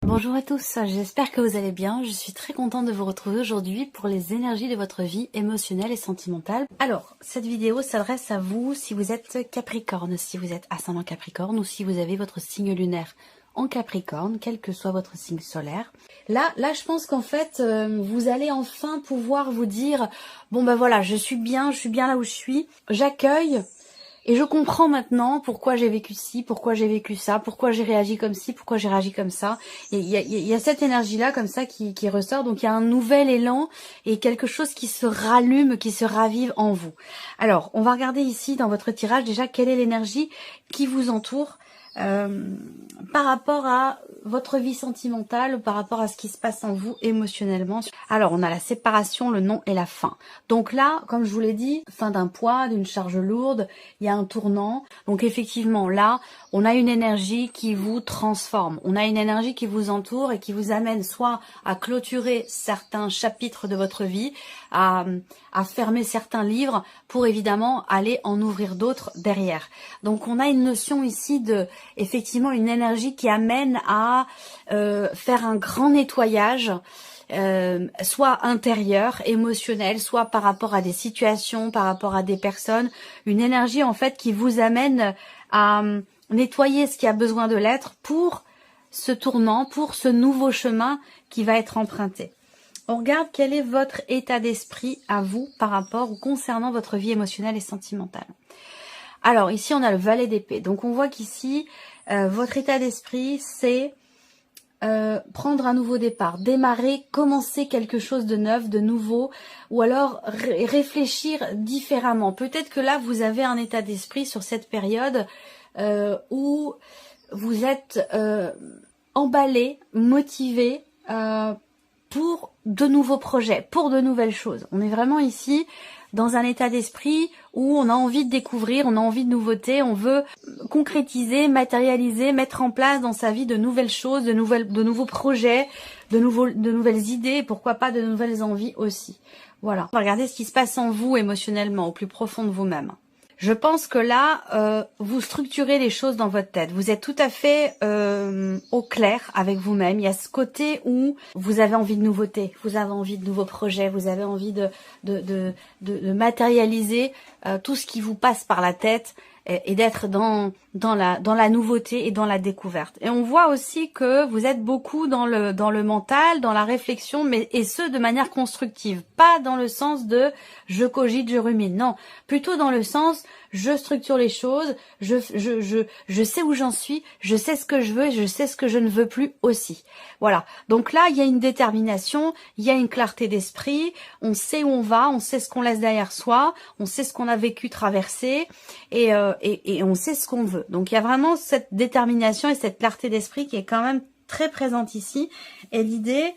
Bonjour à tous, j'espère que vous allez bien. Je suis très contente de vous retrouver aujourd'hui pour les énergies de votre vie émotionnelle et sentimentale. Alors, cette vidéo s'adresse à vous si vous êtes Capricorne, si vous êtes ascendant Capricorne ou si vous avez votre signe lunaire en Capricorne, quel que soit votre signe solaire. Là, je pense qu'en fait, vous allez enfin pouvoir vous dire, bon ben voilà, je suis bien là où je suis, j'accueille. Et je comprends maintenant pourquoi j'ai vécu ci, pourquoi j'ai vécu ça, pourquoi j'ai réagi comme ci, pourquoi j'ai réagi comme ça. Et il y a cette énergie-là comme ça qui ressort. Donc il y a un nouvel élan et quelque chose qui se rallume, qui se ravive en vous. Alors, on va regarder ici dans votre tirage déjà quelle est l'énergie qui vous entoure par rapport à votre vie sentimentale, par rapport à ce qui se passe en vous émotionnellement. Alors, on a la séparation, le non et la fin. Donc là, comme je vous l'ai dit, fin d'un poids, d'une charge lourde, il y a un tournant. Donc effectivement, là, on a une énergie qui vous transforme. On a une énergie qui vous entoure et qui vous amène soit à clôturer certains chapitres de votre vie, à fermer certains livres pour évidemment aller en ouvrir d'autres derrière. Donc on a une notion ici de, effectivement, une énergie qui amène à faire un grand nettoyage, soit intérieur, émotionnel, soit par rapport à des situations, par rapport à des personnes, une énergie en fait qui vous amène à nettoyer ce qui a besoin de l'être pour ce tournant, pour ce nouveau chemin qui va être emprunté. On regarde quel est votre état d'esprit à vous par rapport ou concernant votre vie émotionnelle et sentimentale. Alors ici on a le valet d'épée, donc on voit qu'ici votre état d'esprit c'est prendre un nouveau départ, démarrer, commencer quelque chose de neuf, de nouveau, ou alors réfléchir différemment. Peut-être que là, vous avez un état d'esprit sur cette période où vous êtes emballé, motivé pour de nouveaux projets, pour de nouvelles choses. On est vraiment ici dans un état d'esprit où on a envie de découvrir, on a envie de nouveautés, on veut concrétiser, matérialiser, mettre en place dans sa vie de nouvelles choses, de nouveaux projets, de nouvelles idées, pourquoi pas de nouvelles envies aussi. Voilà. Regardez ce qui se passe en vous émotionnellement, au plus profond de vous-même. Je pense que là, vous structurez les choses dans votre tête. Vous êtes tout à fait au clair avec vous-même. Il y a ce côté où vous avez envie de nouveautés, vous avez envie de nouveaux projets, vous avez envie de matérialiser tout ce qui vous passe par la tête et d'être dans la nouveauté et dans la découverte. Et on voit aussi que vous êtes beaucoup dans le mental, dans la réflexion, et ce de manière constructive, pas dans le sens de je cogite, je rumine, non, plutôt dans le sens je structure les choses, je sais où j'en suis, je sais ce que je veux et je sais ce que je ne veux plus aussi. Voilà. Donc là, il y a une détermination, il y a une clarté d'esprit, on sait où on va, on sait ce qu'on laisse derrière soi, on sait ce qu'on a vécu, traversé et on sait ce qu'on veut. Donc il y a vraiment cette détermination et cette clarté d'esprit qui est quand même très présente ici. Et l'idée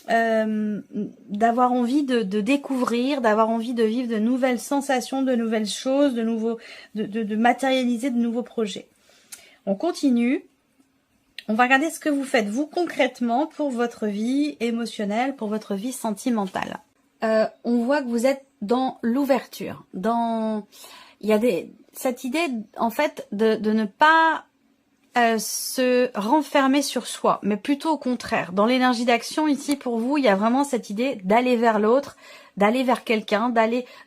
d'avoir envie de découvrir, d'avoir envie de vivre de nouvelles sensations, de nouvelles choses, de matérialiser de nouveaux projets. On continue. On va regarder ce que vous faites, vous, concrètement, pour votre vie émotionnelle, pour votre vie sentimentale. On voit que vous êtes dans l'ouverture, il y a cette idée, en fait, de ne pas se renfermer sur soi, mais plutôt au contraire. Dans l'énergie d'action, ici, pour vous, il y a vraiment cette idée d'aller vers l'autre, d'aller vers quelqu'un,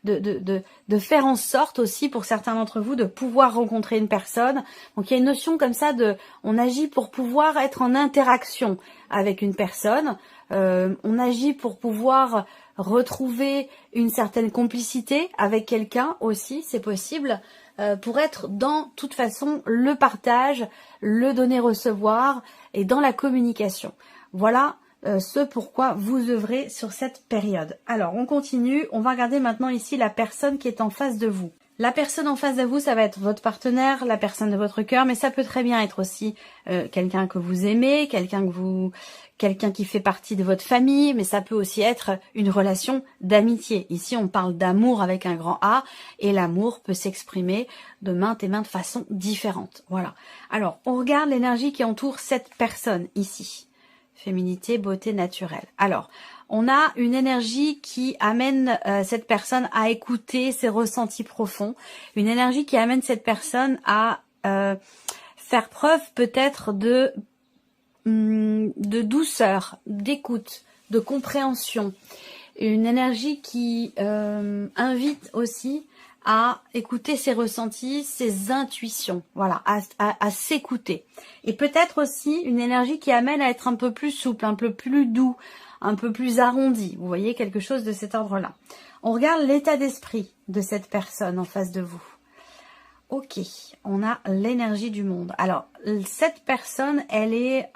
de faire en sorte aussi, pour certains d'entre vous, de pouvoir rencontrer une personne. Donc, il y a une notion comme ça on agit pour pouvoir être en interaction avec une personne. On agit pour pouvoir retrouver une certaine complicité avec quelqu'un aussi, c'est possible. Pour être dans toute façon le partage, le donner-recevoir et dans la communication. Voilà ce pourquoi vous œuvrez sur cette période. Alors on continue, on va regarder maintenant ici la personne qui est en face de vous. La personne en face de vous, ça va être votre partenaire, la personne de votre cœur, mais ça peut très bien être aussi quelqu'un que vous aimez, quelqu'un qui fait partie de votre famille, mais ça peut aussi être une relation d'amitié. Ici, on parle d'amour avec un grand A, et l'amour peut s'exprimer de maintes et maintes façons différentes. Voilà. Alors, on regarde l'énergie qui entoure cette personne ici. Féminité, beauté naturelle. Alors, on a une énergie qui amène cette personne à écouter ses ressentis profonds. Une énergie qui amène cette personne à faire preuve peut-être de de douceur, d'écoute, de compréhension. Une énergie qui invite aussi à écouter ses ressentis, ses intuitions, voilà, à s'écouter. Et peut-être aussi une énergie qui amène à être un peu plus souple, un peu plus doux, un peu plus arrondi. Vous voyez, quelque chose de cet ordre-là. On regarde l'état d'esprit de cette personne en face de vous. Ok, on a l'énergie du monde. Alors, cette personne, elle est,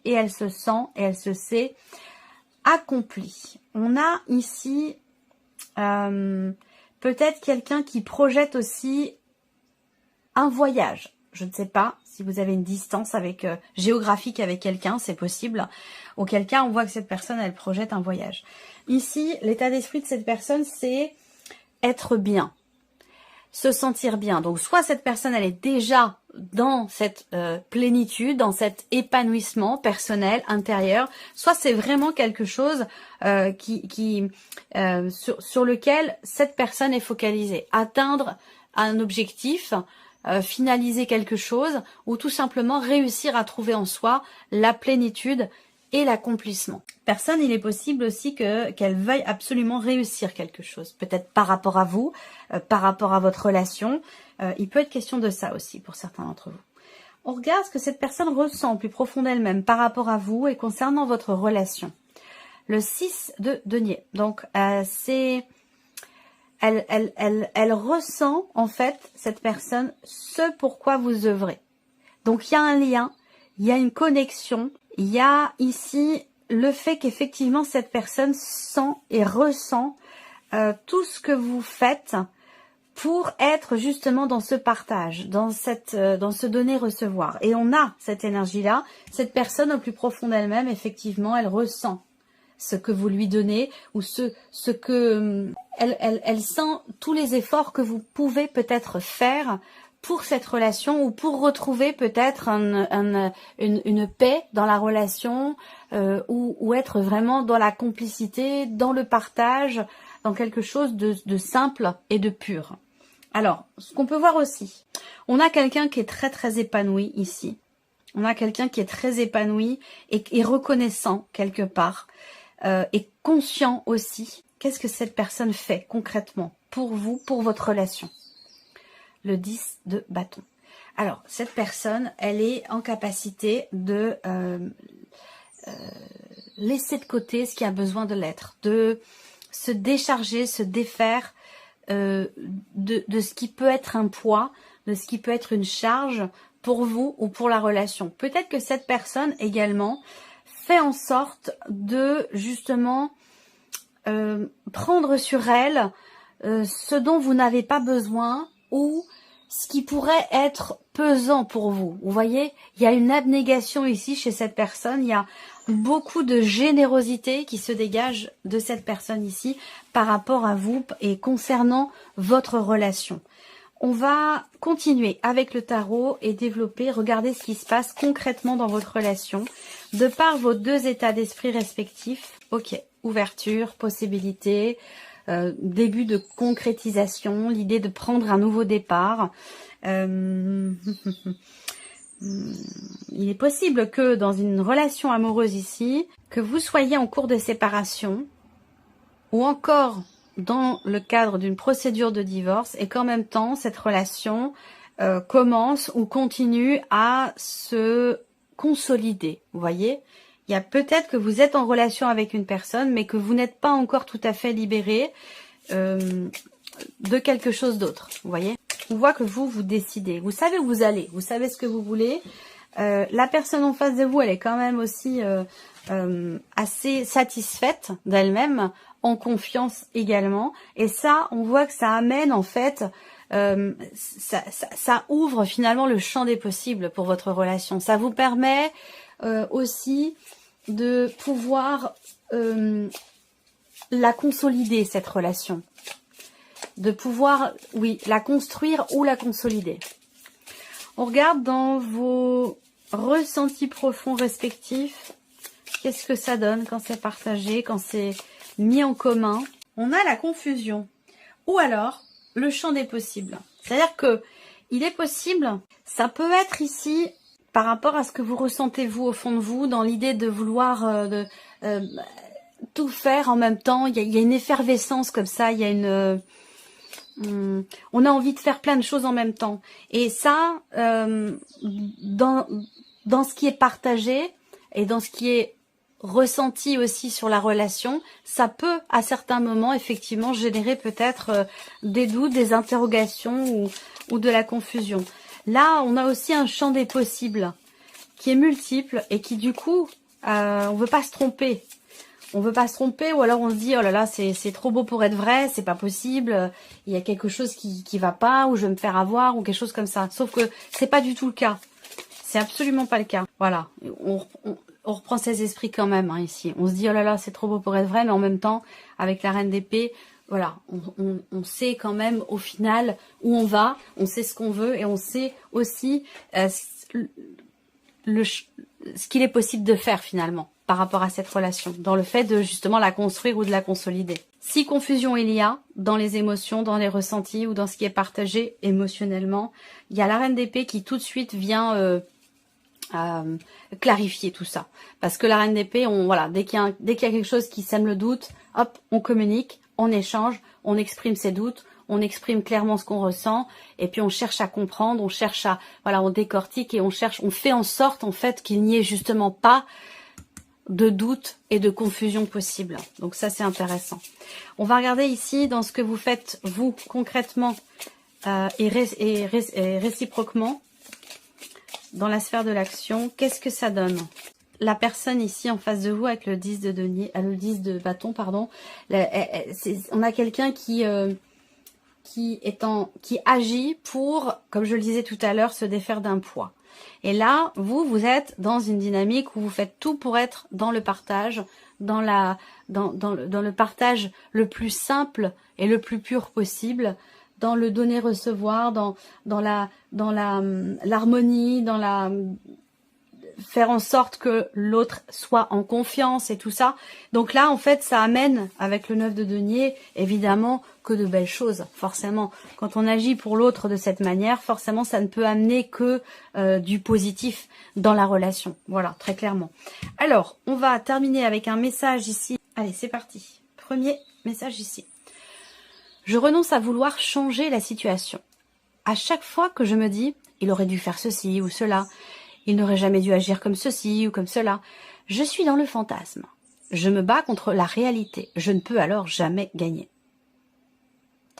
et elle se sent, et elle se sait accomplie. On a ici peut-être quelqu'un qui projette aussi un voyage. Je ne sais pas si vous avez une distance avec géographique avec quelqu'un, c'est possible. Auquel cas, on voit que cette personne, elle projette un voyage. Ici, l'état d'esprit de cette personne, c'est être bien, se sentir bien. Donc, soit cette personne, elle est déjà dans cette plénitude, dans cet épanouissement personnel, intérieur, soit c'est vraiment quelque chose sur lequel cette personne est focalisée. Atteindre un objectif, finaliser quelque chose, ou tout simplement réussir à trouver en soi la plénitude et l'accomplissement. Personne, il est possible aussi qu'elle veuille absolument réussir quelque chose. Peut-être par rapport à vous, par rapport à votre relation. Il peut être question de ça aussi pour certains d'entre vous. On regarde ce que cette personne ressent plus profond d'elle-même par rapport à vous et concernant votre relation. Le 6 de denier. Donc, elle ressent en fait, cette personne, ce pourquoi vous œuvrez. Donc, il y a un lien, il y a une connexion. Il y a ici le fait qu'effectivement cette personne sent et ressent tout ce que vous faites pour être justement dans ce partage, dans ce donner-recevoir. Et on a cette énergie-là, cette personne au plus profond d'elle-même, effectivement, elle ressent ce que vous lui donnez ou ce que elle sent tous les efforts que vous pouvez peut-être faire pour cette relation ou pour retrouver peut-être une paix dans la relation ou être vraiment dans la complicité, dans le partage, dans quelque chose de simple et de pur. Alors, ce qu'on peut voir aussi, on a quelqu'un qui est très très épanoui ici. On a quelqu'un qui est très épanoui et reconnaissant quelque part et conscient aussi. Qu'est-ce que cette personne fait concrètement pour vous, pour votre relation ? Le 10 de bâton. Alors, cette personne, elle est en capacité de laisser de côté ce qui a besoin de l'être, de se décharger, se défaire de ce qui peut être un poids, de ce qui peut être une charge pour vous ou pour la relation. Peut-être que cette personne également fait en sorte de justement prendre sur elle ce dont vous n'avez pas besoin ou ce qui pourrait être pesant pour vous. Vous voyez, il y a une abnégation ici chez cette personne, il y a beaucoup de générosité qui se dégage de cette personne ici par rapport à vous et concernant votre relation. On va continuer avec le tarot et développer, regarder ce qui se passe concrètement dans votre relation, de par vos deux états d'esprit respectifs. Ok, ouverture, possibilité, début de concrétisation, l'idée de prendre un nouveau départ. Il est possible que dans une relation amoureuse ici, que vous soyez en cours de séparation ou encore dans le cadre d'une procédure de divorce et qu'en même temps cette relation commence ou continue à se consolider. Vous voyez ? Il y a peut-être que vous êtes en relation avec une personne, mais que vous n'êtes pas encore tout à fait libéré de quelque chose d'autre. Vous voyez ? On voit que vous décidez. Vous savez où vous allez. Vous savez ce que vous voulez. La personne en face de vous, elle est quand même aussi assez satisfaite d'elle-même, en confiance également. Et ça, on voit que ça amène en fait... ça ouvre finalement le champ des possibles pour votre relation. Ça vous permet aussi de pouvoir la consolider, cette relation. De pouvoir, oui, la construire ou la consolider. On regarde dans vos ressentis profonds respectifs. Qu'est-ce que ça donne quand c'est partagé, quand c'est mis en commun? On a la confusion. Ou alors, le champ des possibles. C'est-à-dire que il est possible, ça peut être ici par rapport à ce que vous ressentez vous au fond de vous, dans l'idée de vouloir tout faire en même temps. Il y a une effervescence comme ça, il y a une... on a envie de faire plein de choses en même temps. Et ça, dans ce qui est partagé et dans ce qui est ressenti aussi sur la relation, ça peut à certains moments effectivement générer peut-être des doutes, des interrogations ou de la confusion. Là, on a aussi un champ des possibles qui est multiple et qui du coup, on veut pas se tromper. On veut pas se tromper ou alors on se dit oh là là c'est trop beau pour être vrai, c'est pas possible, il y a quelque chose qui va pas ou je vais me faire avoir ou quelque chose comme ça. Sauf que c'est pas du tout le cas. C'est absolument pas le cas. Voilà, on reprend ses esprits quand même hein, ici. On se dit oh là là c'est trop beau pour être vrai, mais en même temps avec la reine d'épée, voilà, on sait quand même au final où on va, on sait ce qu'on veut et on sait aussi ce qu'il est possible de faire finalement par rapport à cette relation, dans le fait de justement la construire ou de la consolider. Si confusion il y a dans les émotions, dans les ressentis ou dans ce qui est partagé émotionnellement, il y a la reine d'épée qui tout de suite vient clarifier tout ça. Parce que la reine d'épée, voilà, dès qu'il y a quelque chose qui sème le doute, hop, on communique, on échange, on exprime ses doutes, on exprime clairement ce qu'on ressent, et puis on cherche à comprendre, on cherche à, voilà, on décortique et on fait en sorte en fait qu'il n'y ait justement pas de doute et de confusion possible. Donc ça c'est intéressant. On va regarder ici dans ce que vous faites vous concrètement et réciproquement dans la sphère de l'action. Qu'est-ce que ça donne? La personne ici en face de vous avec le 10 de denier, le 10 de bâton, pardon. On a quelqu'un qui agit pour, comme je le disais tout à l'heure, se défaire d'un poids. Et là, vous êtes dans une dynamique où vous faites tout pour être dans le partage, dans le partage le plus simple et le plus pur possible, dans le donner-recevoir, dans l'harmonie, faire en sorte que l'autre soit en confiance et tout ça. Donc là, en fait, ça amène, avec le 9 de denier, évidemment, que de belles choses, forcément. Quand on agit pour l'autre de cette manière, forcément, ça ne peut amener que du positif dans la relation. Voilà, très clairement. Alors, on va terminer avec un message ici. Allez, c'est parti. Premier message ici. Je renonce à vouloir changer la situation. À chaque fois que je me dis, il aurait dû faire ceci ou cela, il n'aurait jamais dû agir comme ceci ou comme cela. Je suis dans le fantasme. Je me bats contre la réalité. Je ne peux alors jamais gagner.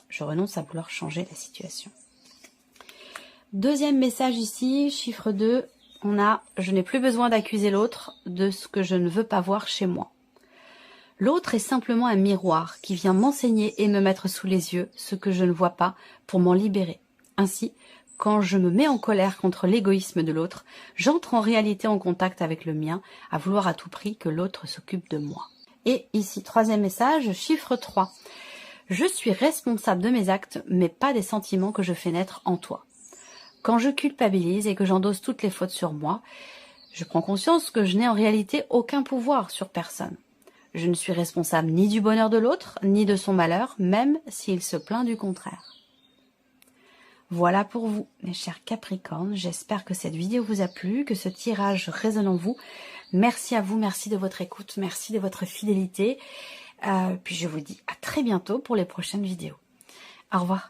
Je renonce à vouloir changer la situation. Deuxième message ici, chiffre 2. On a « Je n'ai plus besoin d'accuser l'autre de ce que je ne veux pas voir chez moi ». L'autre est simplement un miroir qui vient m'enseigner et me mettre sous les yeux ce que je ne vois pas pour m'en libérer. Ainsi, quand je me mets en colère contre l'égoïsme de l'autre, j'entre en réalité en contact avec le mien, à vouloir à tout prix que l'autre s'occupe de moi. Et ici, troisième message, chiffre 3. Je suis responsable de mes actes, mais pas des sentiments que je fais naître en toi. Quand je culpabilise et que j'endosse toutes les fautes sur moi, je prends conscience que je n'ai en réalité aucun pouvoir sur personne. Je ne suis responsable ni du bonheur de l'autre, ni de son malheur, même s'il se plaint du contraire. Voilà pour vous, mes chers Capricornes. J'espère que cette vidéo vous a plu, que ce tirage résonne en vous. Merci à vous, merci de votre écoute, merci de votre fidélité. Puis je vous dis à très bientôt pour les prochaines vidéos. Au revoir.